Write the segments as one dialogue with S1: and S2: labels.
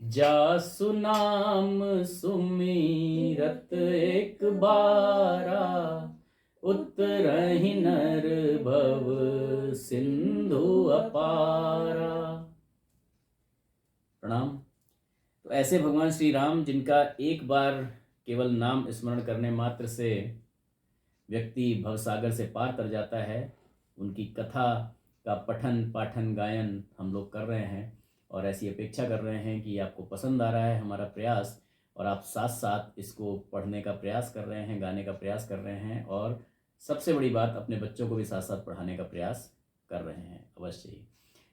S1: जासु नाम सुमिरत एक बारा, उतरहि नर भव सिंधु अपारा। प्रणाम। तो ऐसे भगवान श्री राम जिनका एक बार केवल नाम स्मरण करने मात्र से व्यक्ति भवसागर से पार कर जाता है, उनकी कथा का पठन पाठन गायन हम लोग कर रहे हैं और ऐसी अपेक्षा कर रहे हैं कि आपको पसंद आ रहा है हमारा प्रयास और आप साथ साथ इसको पढ़ने का प्रयास कर रहे हैं, गाने का प्रयास कर रहे हैं और सबसे बड़ी बात अपने बच्चों को भी साथ साथ पढ़ाने का प्रयास कर रहे हैं। अवश्य ही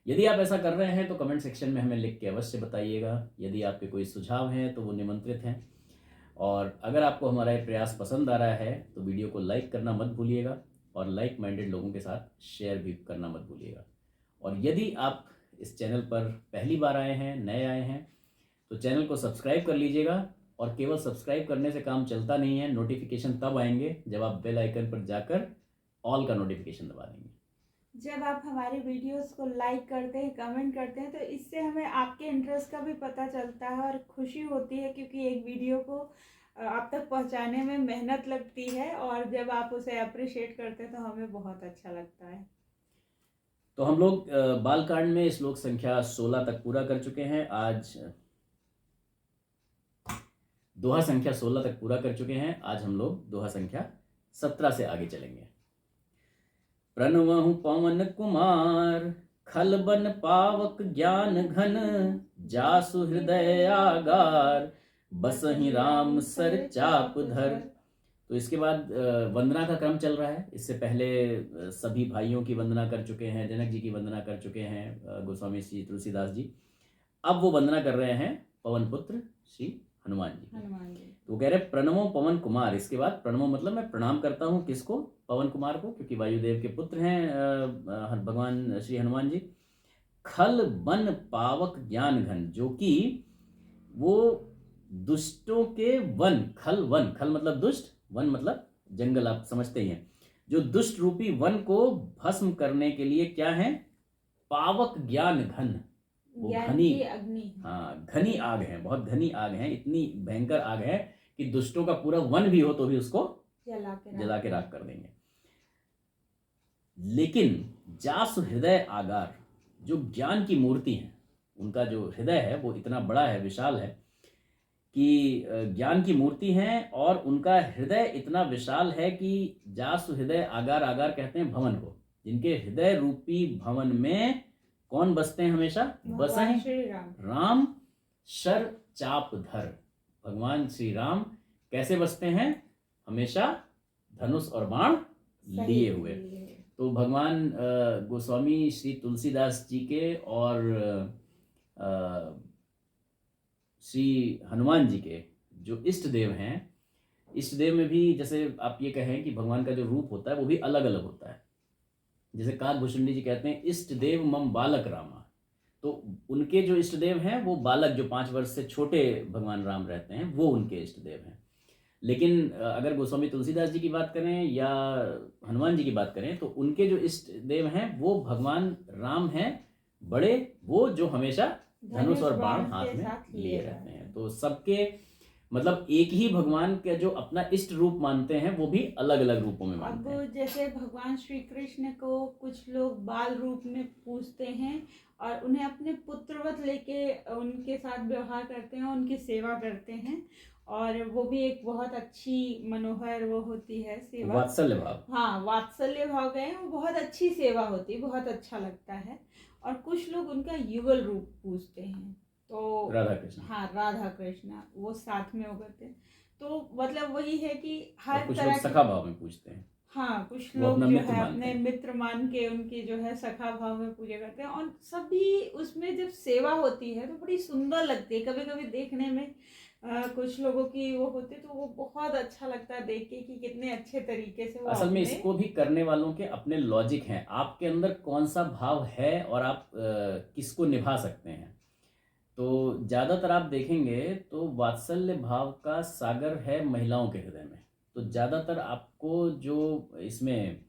S1: यदि आप ऐसा कर रहे हैं तो कमेंट सेक्शन में हमें लिख के अवश्य बताइएगा। यदि आपके कोई सुझाव हैं तो वो निमंत्रित हैं। और अगर आपको हमारा ये प्रयास पसंद आ रहा है तो वीडियो को लाइक करना मत भूलिएगा और लाइक माइंडेड लोगों के साथ शेयर भी करना मत भूलिएगा। और यदि आप इस चैनल पर पहली बार आए हैं, नए आए हैं, तो चैनल को सब्सक्राइब कर लीजिएगा। और केवल सब्सक्राइब करने से काम चलता नहीं है, नोटिफिकेशन तब आएंगे जब आप बेल आइकन पर जाकर ऑल का नोटिफिकेशन दबा देंगे।
S2: जब आप हमारे वीडियोस को लाइक करते हैं, कमेंट करते हैं, तो इससे हमें आपके इंटरेस्ट का भी पता चलता है और खुशी होती है, क्योंकि एक वीडियो को आप तक पहुंचाने में मेहनत लगती है और जब आप उसे अप्रिशिएट करते हैं तो हमें बहुत अच्छा लगता है।
S1: तो हम लोग बालकांड में श्लोक संख्या 16 तक पूरा कर चुके हैं। आज दोहा संख्या 16 तक पूरा कर चुके हैं। आज हम लोग दोहा संख्या 17 से आगे चलेंगे। प्रणवहु पवन कुमार, खलबन पावक ज्ञान घन, जासु हृदय आगार, बसहि राम सर चाप धर। तो इसके बाद वंदना का क्रम चल रहा है। इससे पहले सभी भाइयों की वंदना कर चुके हैं, जनक जी की वंदना कर चुके हैं गोस्वामी श्री तुलसीदास जी। अब वो वंदना कर रहे हैं पवन पुत्र श्री हनुमान जी। तो कह रहे प्रणवो पवन कुमार। इसके बाद प्रणवो मतलब मैं प्रणाम करता हूँ किसको? पवन कुमार को, क्योंकि वायुदेव के पुत्र हैं भगवान श्री हनुमान जी। खल बन पावक ज्ञान घन, जो कि वो दुष्टों के वन, खल वन, खल मतलब दुष्ट, वन मतलब जंगल, आप समझते ही हैं। जो दुष्ट रूपी वन को भस्म करने के लिए क्या है? पावक ज्ञान घन, वो घनी
S2: अग्नि,
S1: हाँ घनी आग है, बहुत घनी आग है, इतनी भयंकर आग है कि दुष्टों का पूरा वन भी हो तो भी उसको जला के राख कर देंगे। लेकिन जासु हृदय आगार, जो ज्ञान की मूर्ति है, उनका जो हृदय है वो इतना बड़ा है, विशाल है कि ज्ञान की मूर्ति है और उनका हृदय इतना विशाल है कि जासु हृदय आगार, आगार कहते हैं भवन को, जिनके हृदय रूपी भवन में कौन बसते हैं हमेशा? बसहें राम शर चाप धर। भगवान श्री राम कैसे बसते हैं? हमेशा धनुष और बाण लिए हुए। तो भगवान गोस्वामी श्री तुलसीदास जी के और श्री हनुमान जी के जो इष्ट देव हैं, इष्ट देव में भी जैसे आप ये कहें कि भगवान का जो रूप होता है वो भी अलग अलग होता है। जैसे काकभूषणी जी कहते हैं इष्ट देव मम बालक रामा, तो उनके जो इष्ट देव हैं वो बालक, जो 5 वर्ष से छोटे भगवान राम रहते हैं, वो उनके इष्ट देव हैं। लेकिन अगर गोस्वामी तुलसीदास जी की बात करें या हनुमान जी की बात करें तो उनके जो इष्ट देव हैं वो भगवान राम हैं बड़े, वो जो हमेशा धनुष और बाण हाथ में लिए रहते हैं। तो सबके मतलब एक ही भगवान का जो अपना इष्ट रूप मानते हैं वो भी अलग अलग रूपों में मानते हैं।
S2: अब जैसे भगवान श्री कृष्ण को कुछ लोग बाल रूप में पूजते हैं और उन्हें अपने पुत्रवत लेके उनके साथ व्यवहार करते हैं, उनकी सेवा करते हैं, और वो भी एक बहुत अच्छी मनोहर वो होती है सेवा,
S1: वात्सल्य भाव।
S2: हाँ, वात्सल्य भाव गए, वो बहुत अच्छी सेवा होती है, बहुत अच्छा लगता है। और कुछ लोग उनका युगल रूप पूजते हैं, तो
S1: राधा कृष्ण,
S2: हाँ, राधा कृष्ण वो साथ में हो करते हैं। तो मतलब वही है कि हर
S1: कुछ
S2: तरह
S1: लोग सखा भाव में पूजते हैं।
S2: हाँ, कुछ लोग जो है अपने मित्र मान के उनकी जो है सखा भाव में पूजा करते हैं, और सभी उसमें जब सेवा होती है तो बड़ी सुंदर लगती है। कभी कभी देखने में कुछ लोगों की वो होती है तो वो बहुत अच्छा लगता है देख के कि कितने अच्छे तरीके से वो
S1: असल में इसको भी करने वालों के अपने लॉजिक हैं, आपके अंदर कौन सा भाव है और आप किसको निभा सकते हैं। तो ज़्यादातर आप देखेंगे तो वात्सल्य भाव का सागर है महिलाओं के हृदय में। तो ज़्यादातर आपको जो इसमें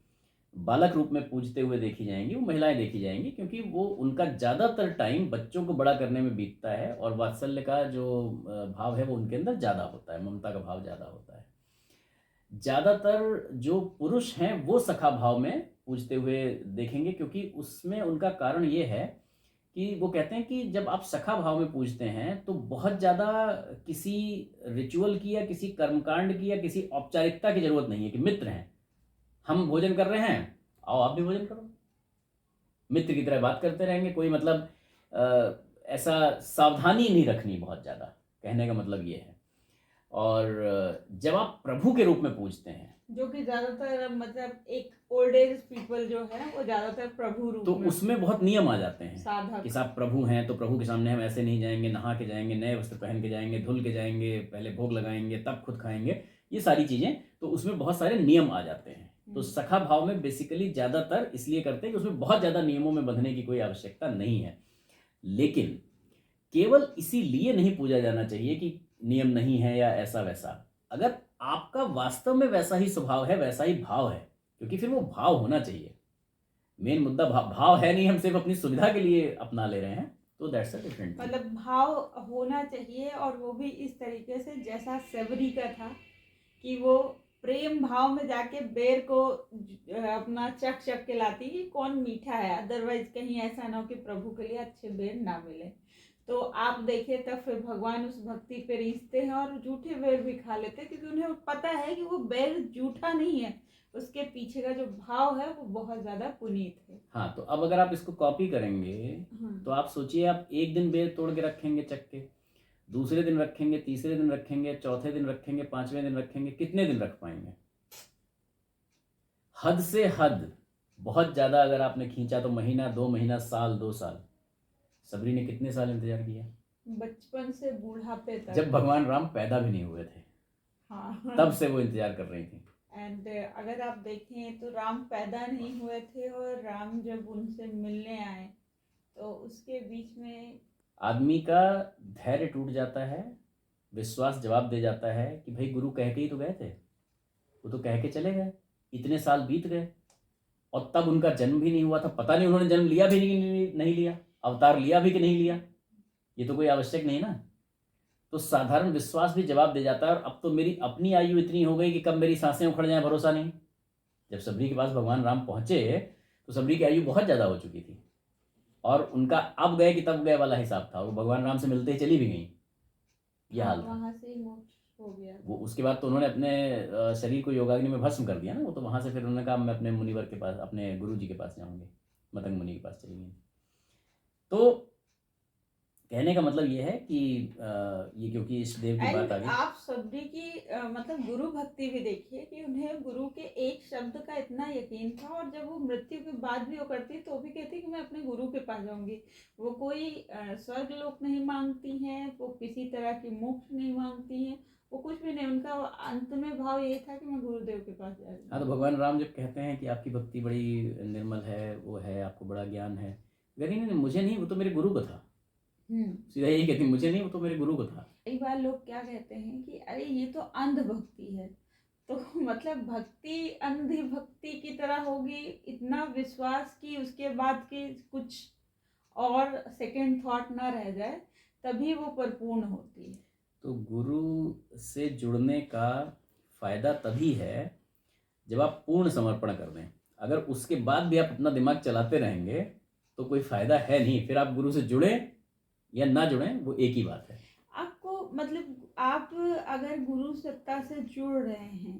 S1: बालक रूप में पूजते हुए देखी जाएंगी, वो महिलाएं देखी जाएंगी, क्योंकि वो उनका ज़्यादातर टाइम बच्चों को बड़ा करने में बीतता है और वात्सल्य का जो भाव है वो उनके अंदर ज़्यादा होता है, ममता का भाव ज़्यादा होता है। ज़्यादातर जो पुरुष हैं वो सखा भाव में पूजते हुए देखेंगे, क्योंकि उसमें उनका कारण ये है कि वो कहते हैं कि जब आप सखा भाव में पूजते हैं तो बहुत ज़्यादा किसी रिचुअल की या किसी कर्मकांड की या किसी औपचारिकता की ज़रूरत नहीं है कि मित्र हैं, हम भोजन कर रहे हैं, आओ आप भी भोजन करो, मित्र की तरह बात करते रहेंगे। कोई मतलब ऐसा सावधानी नहीं रखनी बहुत ज़्यादा, कहने का मतलब ये है। और जब आप प्रभु के रूप में पूजते हैं,
S2: जो कि ज्यादातर मतलब एक ओल्ड एज पीपल जो है वो ज्यादातर प्रभु रूप
S1: तो
S2: में
S1: उसमें बहुत नियम आ जाते हैं
S2: साधक।
S1: कि साहब प्रभु हैं तो प्रभु के सामने हम ऐसे नहीं जाएंगे, नहा के जाएंगे, नए वस्त्र पहन के जाएंगे, धुल के जाएंगे, पहले भोग लगाएंगे, तब खुद खाएंगे, ये सारी चीज़ें, तो उसमें बहुत सारे नियम आ जाते हैं। तो सखा भाव में बेसिकली ज़्यादातर इसलिए करते हैं कि उसमें बहुत ज़्यादा नियमों में बंधने की कोई आवश्यकता नहीं है। लेकिन केवल इसीलिए नहीं पूजा जाना चाहिए कि नियम नहीं है या ऐसा वैसा। अगर आपका वास्तव में वैसा ही स्वभाव है, वैसा ही भाव है, क्योंकि फिर वो भाव होना चाहिए। मेन मुद्दा भाव है नहीं, हम सिर्फ अपनी सुविधा के लिए अपना ले रहे हैं, तो दैट्स अ डिफरेंट।
S2: मतलब भाव होना चाहिए, और वो भी इस तरीके से जैसा सबरी का था कि वो प्रेम भाव में जाके बेर को अपना चख चख के लाती कि कौन मीठा है, अदरवाइज कहीं ऐसा ना हो कि प्रभु के लिए अच्छे बेर ना मिले। तो आप देखिए तब फिर भगवान उस भक्ति पे रीझते हैं और झूठे बेर भी खा लेते हैं, क्योंकि उन्हें पता है कि वो बेर झूठा नहीं है, उसके पीछे का जो भाव है वो बहुत ज्यादा पुनीत है।
S1: हाँ, तो अब अगर आप इसको कॉपी करेंगे तो आप सोचिए, आप एक दिन बेर तोड़ के रखेंगे चख के, दूसरे दिन रखेंगे, तीसरे दिन रखेंगे, चौथे दिन रखेंगे, पांचवें दिन रखेंगे, कितने दिन रख पाएंगे? हद से हद बहुत ज्यादा अगर आपने खींचा तो महीना, 2 महीना, साल, 2 साल। सबरी ने कितने साल इंतजार किया?
S2: बचपन से बूढ़ापे तक,
S1: जब भगवान राम पैदा भी नहीं हुए थे,
S2: हाँ,
S1: तब से वो इंतजार कर रही थी।
S2: एंड अगर आप देखें तो राम पैदा नहीं हुए थे, और राम जब उनसे मिलने आए तो उसके बीच में
S1: आदमी का धैर्य टूट जाता है, विश्वास जवाब दे जाता है कि भाई गुरु कह के ही तो गए थे, वो तो कह के चले गए, इतने साल बीत गए और तब उनका जन्म भी नहीं हुआ था। पता नहीं उन्होंने जन्म लिया भी नहीं लिया, अवतार लिया भी कि नहीं लिया, ये तो कोई आवश्यक नहीं ना। तो साधारण विश्वास भी जवाब दे जाता है। और अब तो मेरी अपनी आयु इतनी हो गई कि कब मेरी सांसें उखड़ जाए भरोसा नहीं। जब सबरी के पास भगवान राम पहुंचे तो सबरी की आयु बहुत ज़्यादा हो चुकी थी, और उनका अब गए कि तब गए वाला हिसाब था। वो भगवान राम से मिलते ही चली भी गई, यह हाल था।
S2: वहां से मोक्ष हो गया
S1: वो उसके बाद तो उन्होंने अपने शरीर को योगाग्नि में भस्म कर दिया ना। वो तो वहां से फिर उन्होंने कहा मैं अपने मुनिवर के पास, अपने गुरु जी के पास जाऊंगे, मतंग मुनि के पास चली गई। तो कहने का मतलब ये है कि ये क्योंकि इष्ट देव की बात आ गई।
S2: आप सबरी की मतलब गुरु भक्ति भी देखिए कि उन्हें गुरु के एक शब्द का इतना यकीन था, और जब वो मृत्यु के बाद भी वो करती तो भी कहती कि मैं अपने गुरु के पास जाऊंगी। वो कोई स्वर्ग लोक नहीं मांगती हैं, वो किसी तरह की मोक्ष नहीं मांगती हैं, वो कुछ भी नहीं। उनका अंत में भाव यही था कि मैं गुरुदेव के पास जा रही हूँ।
S1: हाँ, तो भगवान राम जब कहते हैं कि आपकी भक्ति बड़ी निर्मल है, वो है, आपको बड़ा ज्ञान है, नहीं नहीं मुझे नहीं, वो तो मेरे गुरु को था। सीधा यही कहती, मुझे नहीं, वो तो मेरे गुरु को था।
S2: कई बार लोग क्या कहते हैं कि अरे ये तो अंध भक्ति है, तो मतलब भक्ति अंधी भक्ति की तरह होगी, इतना विश्वास कि उसके बाद की कुछ और सेकंड थॉट ना रह जाए, तभी वो परिपूर्ण होती है।
S1: तो गुरु से जुड़ने का फायदा तभी है जब आप पूर्ण समर्पण कर दें। अगर उसके बाद भी आप अपना दिमाग चलाते रहेंगे तो कोई फायदा है नहीं। फिर आप गुरु से जुड़े या ना जुड़े, वो एक ही बात है।
S2: आपको मतलब आप अगर गुरु सत्ता से जुड़ रहे हैं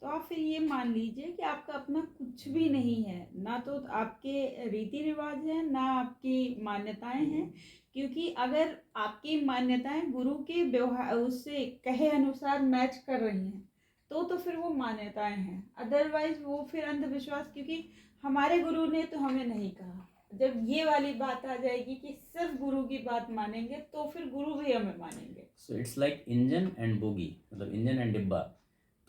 S2: तो आप फिर ये मान लीजिए कि आपका अपना कुछ भी नहीं है, ना तो आपके रीति रिवाज हैं, ना आपकी मान्यताएं हैं। क्योंकि अगर आपकी मान्यताएं गुरु के व्यवहार उससे कहे अनुसार मैच कर रही हैं तो फिर वो मान्यताएं हैं, अदरवाइज वो फिर अंधविश्वास। क्योंकि हमारे गुरु ने तो हमें नहीं कहा, जब ये वाली बात आ जाएगी कि सिर्फ गुरु की बात मानेंगे तो फिर गुरु भी हमें मानेंगे।
S1: So it's like engine and bogie, मतलब इंजन एंड डिब्बा।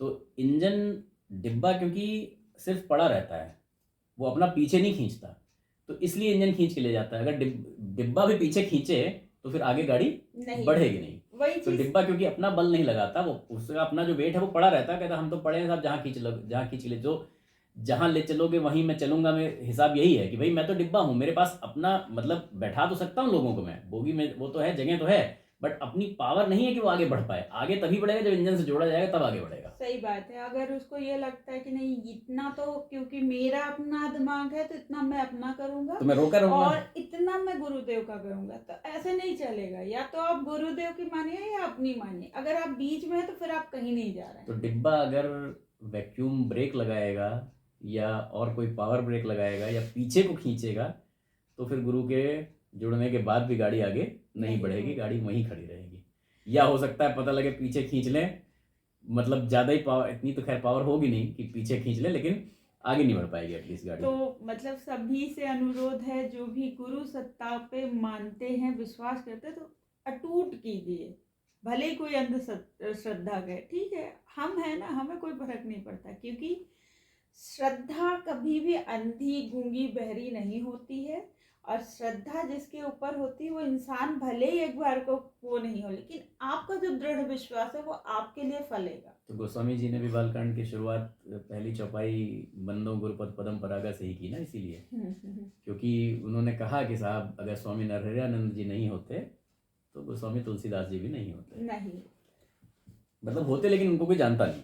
S1: तो इंजन डिब्बा क्योंकि सिर्फ पड़ा रहता है, वो अपना पीछे नहीं खींचता, तो इसलिए इंजन खींच के ले जाता है। अगर डिब्बा भी पीछे खींचे तो फिर आगे गाड़ी बढ़ेगी नहीं।
S2: वही
S1: तो डिब्बा क्योंकि अपना बल नहीं लगाता, वो उसका अपना जो वेट है वो पड़ा रहता है, कहता हम तो पड़े हैं साहब, जहाँ खींच ले जो जहाँ ले चलोगे वहीं मैं चलूंगा, मैं हिसाब यही है कि भाई मैं तो डिब्बा हूँ, मेरे पास अपना मतलब बैठा तो सकता हूँ लोगों को, मैं बोगी में वो तो है, जगह तो है, बट अपनी पावर नहीं है कि वो आगे बढ़ पाए। आगे तभी बढ़ेगा जब इंजन से जोड़ा जाएगा, तब आगे बढ़ेगा।
S2: सही बात है। अगर उसको ये लगता है कि नहीं इतना तो क्योंकि मेरा अपना दिमाग है तो इतना मैं अपना करूंगा
S1: तो मैं रोका रहूंगा।
S2: और इतना मैं गुरुदेव का करूंगा, तो ऐसे नहीं चलेगा। या तो आप गुरुदेव की मानिए या अपनी मानिए। अगर आप बीच में है तो फिर आप कहीं नहीं जा रहे
S1: तो
S2: हैं।
S1: डिब्बा अगर वैक्यूम ब्रेक लगाएगा या और कोई पावर ब्रेक लगाएगा या पीछे को खींचेगा, तो फिर गुरु के जुड़ने के बाद भी गाड़ी आगे नहीं बढ़ेगी, गाड़ी वहीं खड़ी रहेगी। या हो सकता है पता लगे पीछे खींच लें, मतलब ज़्यादा ही पावर, इतनी तो खैर पावर होगी नहीं कि पीछे खींच लें, लेकिन आगे नहीं बढ़ पाएगी एटलीस्ट गाड़ी।
S2: तो मतलब सभी से अनुरोध है, जो भी गुरु सत्ता पे मानते हैं, विश्वास करते हैं, तो अटूट कीजिए। भले ही कोई अंधश्रद्धा गए, ठीक है, हम है ना, हमें कोई फर्क नहीं पड़ता, क्योंकि श्रद्धा कभी भी अंधी गूंगी बहरी नहीं होती है। और श्रद्धा जिसके ऊपर होती है वो इंसान भले ही एक बार को वो नहीं हो, लेकिन आपका जो दृढ़ विश्वास है वो आपके लिए फलेगा।
S1: तो गोस्वामी जी ने भी बालकांड की शुरुआत पहली चौपाई बंदो गुरुपद पदम परागा से ही की ना, इसीलिए क्योंकि उन्होंने कहा कि साहब अगर स्वामी नरहरियानंद जी नहीं होते तो गोस्वामी तुलसीदास जी भी नहीं होते।
S2: नहीं,
S1: मतलब होते लेकिन उनको कोई जानता नहीं।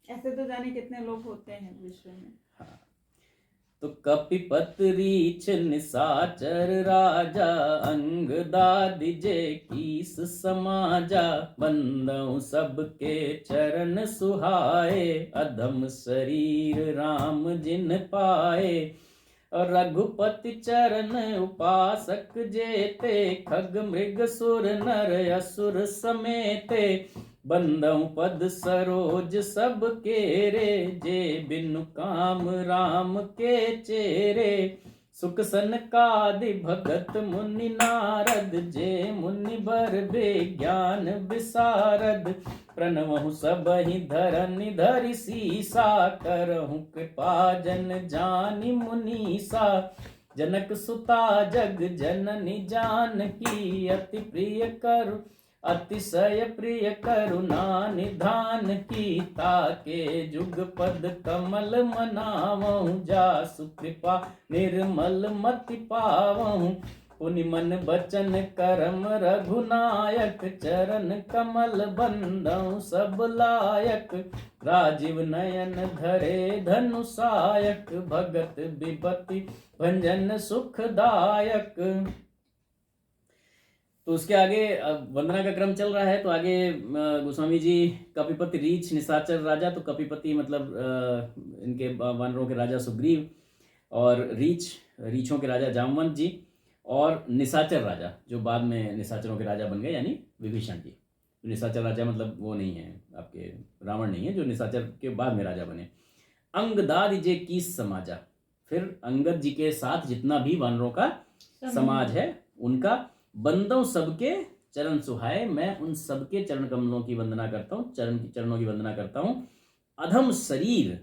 S2: ऐसे तो जाने कितने लोग होते हैं विश्व में।
S1: हाँ, तो कपिपत रीछ निसाचर राजा, अंगदादि जे कीस समाजा, बंदौ सबके चरण सुहाए, अधम शरीर राम जिन पाए, रघुपति चरण उपासक जेते, खग मृग सुर नर असुर समेते, बंदौ पद सरोज सब केरे, जे बिनु काम राम के चेरे, सुख सनकादि भगत मुनि नारद, जे मुनि बर ज्ञान विसारद, प्रणवहु सबहि धरनि धरि सीसा, करहु कृपा जन जानि मुनीसा, जनक सुता जग जननी जानकी, अति प्रिय करु अतिशय प्रिय करुणा निधान की, ताके जुग पद कमल मनावहु, जासु कृपा निर्मल मति पावहु, पुनि मन बचन करम रघुनायक, चरण कमल बंदौ सब लायक, राजीव नयन धरे धनुषायक, भगत विपति भंजन सुखदायक। तो उसके आगे वंदना का क्रम चल रहा है। तो आगे गोस्वामी जी कपिपति रीछ निशाचर राजा, तो कपिपति मतलब इनके वानरों के राजा सुग्रीव, और रीछों के राजा जामवंत जी, और निशाचर राजा जो बाद में निशाचरों के राजा बन गए यानी विभीषण जी। निशाचर राजा मतलब वो नहीं है आपके रावण नहीं है, जो निशाचर के बाद में राजा बने। अंगदादि जे कीस समाजा, फिर अंगद जी के साथ जितना भी वानरों का समाज है उनका, बंदों सबके चरण सुहाए, मैं उन सबके चरण कमलों की वंदना करता हूँ, चरणों की वंदना करता हूँ। अधम शरीर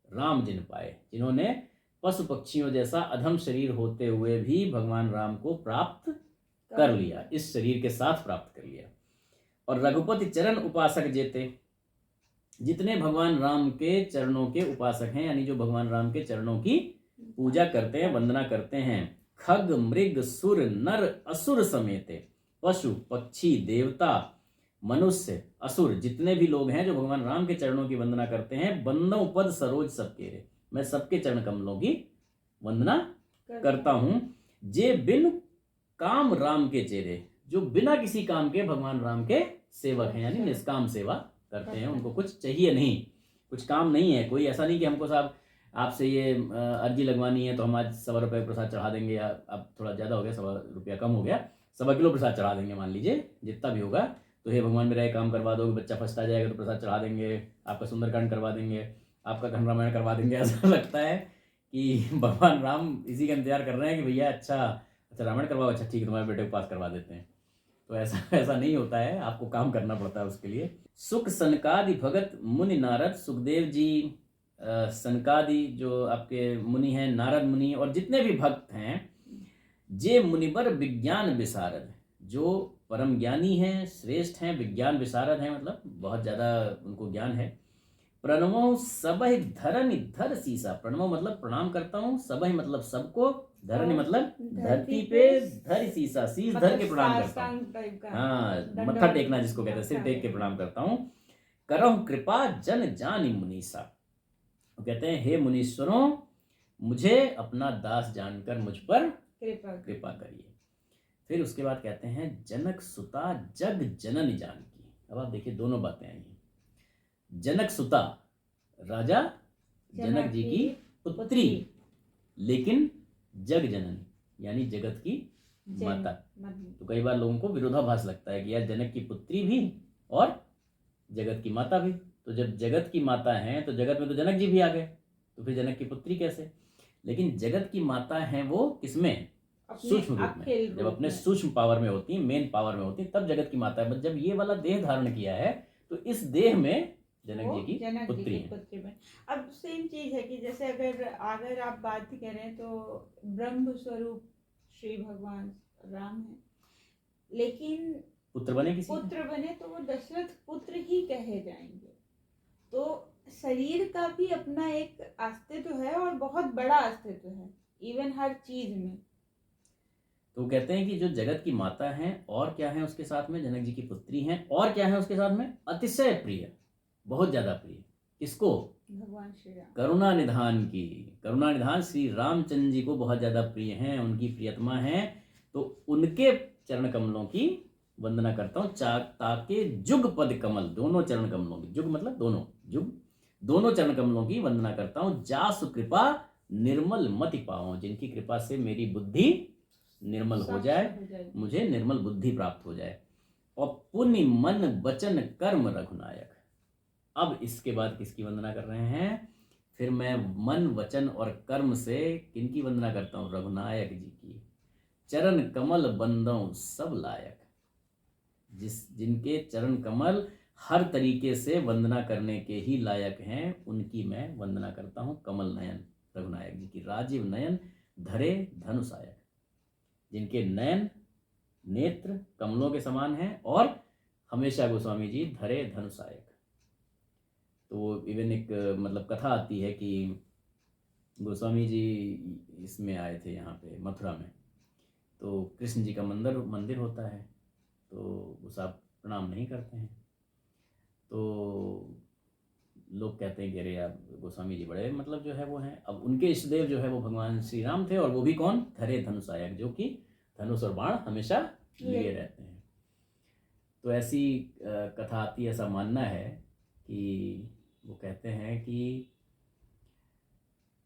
S1: राम जिन पाए, जिन्होंने पशु पक्षियों जैसा अधम शरीर होते हुए भी भगवान राम को प्राप्त कर लिया, इस शरीर के साथ प्राप्त कर लिया। और रघुपति चरण उपासक जेते, जितने भगवान राम के चरणों के उपासक हैं, यानी जो भगवान राम के चरणों की पूजा करते हैं, वंदना करते हैं। खग मृग सुर नर असुर समेते, पशु पक्षी देवता मनुष्य असुर जितने भी लोग हैं जो भगवान राम के चरणों की वंदना करते हैं, बंदौ पद सरोज सबके रे, मैं सबके चरण कमलों की वंदना करता हूं। जे बिन काम राम के चेरे, जो बिना किसी काम के भगवान राम के सेवक हैं, यानी निष्काम सेवा करते हैं, उनको कुछ चाहिए नहीं, कुछ काम नहीं है, कोई ऐसा नहीं कि हमको साहब आपसे ये अर्जी लगवानी है तो हम आज 100 रुपये प्रसाद चढ़ा देंगे, या अब थोड़ा ज़्यादा हो गया, 100 रुपया कम हो गया, 100 किलो प्रसाद चढ़ा देंगे, मान लीजिए जितना भी होगा, तो हे भगवान मेरा ये काम करवा दोगे, बच्चा फर्स्ट आ जाएगा तो प्रसाद चढ़ा देंगे, आपका सुंदरकांड करवा देंगे, आपका घन रामायण करवा देंगे। ऐसा लगता है कि भगवान राम इसी का इंतजार कर रहे हैं कि भैया अच्छा रामायण करवाओ, अच्छा ठीक है तुम्हारे बेटे को पास करवा देते हैं। तो ऐसा नहीं होता है, आपको काम करना पड़ता है उसके लिए। सुख सनकादि भगत मुनि नारद, सुखदेव जी सनकादि जो आपके मुनि हैं, नारद मुनि और जितने भी भक्त हैं, जे मुनिबर विज्ञान विशारद, जो परम ज्ञानी हैं, श्रेष्ठ हैं, विज्ञान विशारद हैं, मतलब बहुत ज़्यादा उनको ज्ञान है। प्रणमो सबहि धरनि धर सीसा। प्रणमो मतलब प्रणाम करता हूँ, सबहि मतलब सबको, धरनि मतलब धरती पे, धर सीसा शीश धर के प्रणाम करता हूँ। हाँ, मत्था टेकना जिसको कहते हैं, सिर टेक के प्रणाम करता हूँ। करहु कृपा जन जानि मुनीसा। वो कहते हैं हे मुनीश्वरों, मुझे अपना दास जानकर मुझ पर कृपा करिए। फिर उसके बाद कहते हैं जनक सुता जग जननी जानकी। अब आप देखिए दोनों बातें आई हैं। जनक सुता, राजा जनक जी की पुत्री, लेकिन जग जननी यानी जगत की माता। तो कई बार लोगों को विरोधाभास लगता है कि यार जनक की पुत्री भी और जगत की माता भी, तो जब जगत की माता हैं तो जगत में तो जनक जी भी आ गए, तो फिर जनक की पुत्री कैसे? लेकिन जगत की माता हैं वो किसमें? सूक्ष्म रूप में, जब अपने सूक्ष्म पावर में होती है, मेन पावर में होती है, तब जगत की माता है। जब ये वाला देह धारण किया है तो इस देह में जनक जी की पुत्री है।
S2: अब सेम चीज है कि जैसे अगर आप बात करें तो ब्रह्म स्वरूप श्री भगवान राम है, लेकिन
S1: पुत्र बने
S2: तो वो दशरथ पुत्र ही कहे जाएंगे। तो शरीर का भी अपना एक अस्तित्व है और बहुत बड़ा अस्तित्व है, इवन हर चीज में।
S1: तो कहते हैं कि जो जगत की माता हैं और क्या है उसके साथ में, जनक जी की पुत्री हैं, और क्या है उसके साथ में, अतिशय प्रिय, बहुत ज्यादा प्रिय। किसको?
S2: भगवान श्री राम।
S1: करुणा निधान की, करुणा निधान श्री रामचंद्र जी को बहुत ज्यादा प्रिय हैं, उनकी प्रियतमा हैं। तो उनके चरण कमलों की वंदना करता हूँ। ताके जुग पद कमल, दोनों चरण कमलों की, जुग मतलब दोनों, जुग दोनों चरण कमलों की वंदना करता हूँ। जासु कृपा निर्मल मति पाओ, जिनकी कृपा से मेरी बुद्धि निर्मल हो जाए, मुझे निर्मल बुद्धि प्राप्त हो जाए। और पुण्य मन वचन कर्म रघुनायक। अब इसके बाद किसकी वंदना कर रहे हैं? फिर मैं मन वचन और कर्म से किनकी वंदना करता हूँ? रघुनायक जी की। चरण कमल बंदों सब लायक, जिनके चरण कमल हर तरीके से वंदना करने के ही लायक हैं, उनकी मैं वंदना करता हूँ। कमल नयन रघुनायक जी की, राजीव नयन धरे धनुषायक, जिनके नयन नेत्र कमलों के समान हैं और हमेशा गोस्वामी जी धरे धनुषायक। तो इवन एक मतलब कथा आती है कि गोस्वामी जी इसमें आए थे यहाँ पे मथुरा में, तो कृष्ण जी का मंदिर होता है, तो वो साहब प्रणाम नहीं करते हैं। तो लोग कहते हैं कि अरे यार गोस्वामी जी बड़े मतलब जो है वो हैं। अब उनके इष्टदेव जो है वो भगवान श्री राम थे, और वो भी कौन? धरे धनुषायक, जो कि धनुष और बाण हमेशा लिए रहते हैं। तो ऐसी कथा आती है, ऐसा मानना है कि वो कहते हैं कि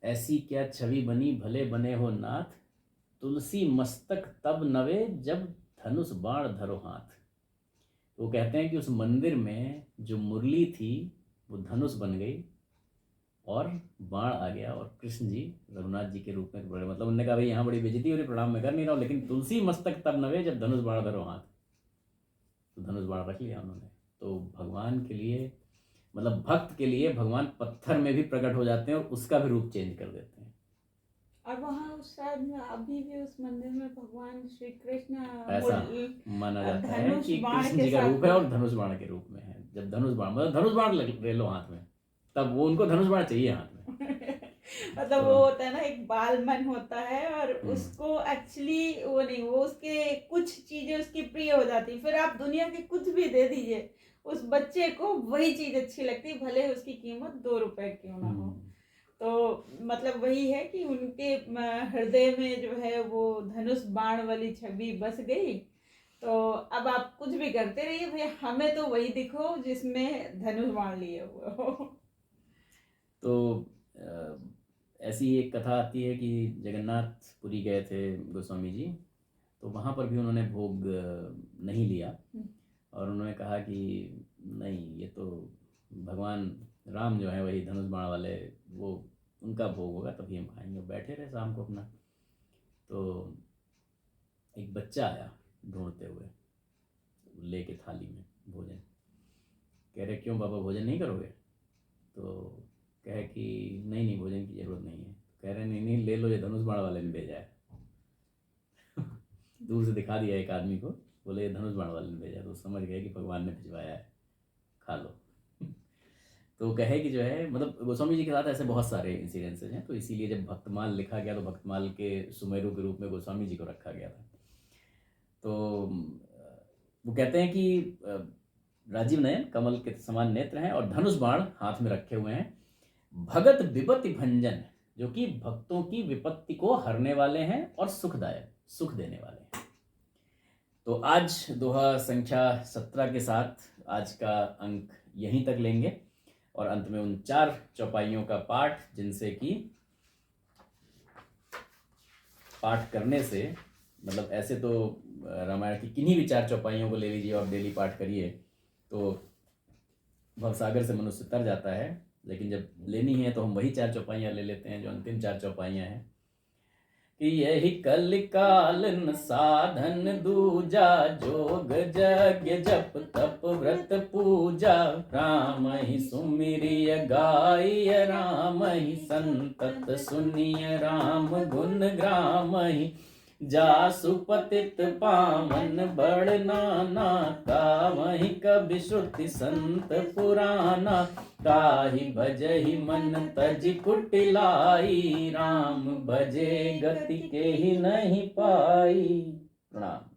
S1: ऐसी क्या छवि बनी भले बने हो नाथ, तुलसी मस्तक तब नवे जब धनुष बाण धरो हाथ। वो कहते हैं कि उस मंदिर में जो मुरली थी वो धनुष बन गई और बाण आ गया, और कृष्ण जी रघुनाथ जी के रूप में बड़े, मतलब उन्होंने कहा भाई यहाँ बड़ी बेइज्जती हो रही, प्रणाम मैं कर नहीं रहा हूँ, लेकिन तुलसी मस्तक तब नवे जब धनुष बाण धरो हाथ, तो धनुष बाण रख लिया उन्होंने। तो भगवान के लिए, मतलब भक्त के लिए भगवान पत्थर में भी प्रकट हो जाते हैं और उसका भी रूप चेंज कर देते हैं।
S2: और वहाँ उस साइड में अभी भी उस मंदिर में भगवान श्री कृष्ण
S1: ऐसा माना जाता है कि कृष्ण जी का रूप है और धनुष बाण के रूप में है। जब धनुष बाण मतलब धनुष बाण ले लो हाथ में, तब वो उनको धनुष बाण चाहिए हाथ में।
S2: मतलब वो होता है ना, एक बाल मन होता है और उसको एक्चुअली वो नहीं, वो उसके कुछ चीजें उसकी प्रिय हो जाती, फिर आप दुनिया के कुछ भी दे दीजिए, उस बच्चे को वही चीज अच्छी लगती, भले उसकी कीमत 2 रुपए क्यों ना हो। तो मतलब वही है कि उनके हृदय में जो है वो धनुष बाण वाली छवि बस गई। तो अब आप कुछ भी करते रहिए भैया, हमें तो वही दिखो जिसमें धनुष बाण लिए हुए हो। तो
S1: ऐसी एक कथा आती है कि जगन्नाथपुरी गए थे गोस्वामी जी, तो वहाँ पर भी उन्होंने भोग नहीं लिया, और उन्होंने कहा कि नहीं, ये तो भगवान राम जो है वही धनुष बाण वाले, वो उनका भोग होगा तभी हम खाएंगे। बैठे रहे शाम को अपना, तो एक बच्चा आया ढूंढते हुए, लेके थाली में भोजन। कह रहे क्यों बाबा भोजन नहीं करोगे? तो कहे कि नहीं भोजन की जरूरत नहीं है। कह रहे नहीं ले लो, ये धनुष बाण वाले ने भेजा है। दूर से दिखा दिया एक आदमी को, बोले ये धनुष बाण वाले ने भेजा, तो समझ गए कि भगवान ने भिजवाया है, खा लो। तो कहे कि जो है मतलब गोस्वामी जी के साथ ऐसे बहुत सारे इंसिडेंसेस हैं, तो इसीलिए जब भक्तमाल लिखा गया तो भक्तमाल के सुमेरु के रूप में गोस्वामी जी को रखा गया था। तो वो कहते हैं कि राजीव नयन, कमल के समान नेत्र हैं और धनुष बाण हाथ में रखे हुए हैं। भगत विपत्ति भंजन, जो कि भक्तों की विपत्ति को हरने वाले हैं और सुखदायक, सुख देने वाले हैं। तो आज दोहा संख्या 17 के साथ आज का अंक यहीं तक लेंगे और अंत में उन 4 चौपाइयों का पाठ, जिनसे कि पाठ करने से मतलब ऐसे तो रामायण की किन्हीं भी 4 चौपाइयों को ले लीजिए और डेली पाठ करिए तो भवसागर से मनुष्य तर जाता है, लेकिन जब लेनी है तो हम वही 4 चौपाइयाँ ले लेते हैं जो अंतिम 4 चौपाइयाँ हैं कि यही कलिकालन साधन दूजा, जोग यज्ञ जप तप व्रत पूजा, राम ही सुमिरिय गाय, राम ही संतत सुनिय, राम गुण ग्राम ही, जासु पतित पावन बड़ नाना, तावहि कबि श्रुति संत पुराना, ताहि भजहि मन तज कुटिलाई, राम भजे गति के ही नहीं पाई। प्रणाम।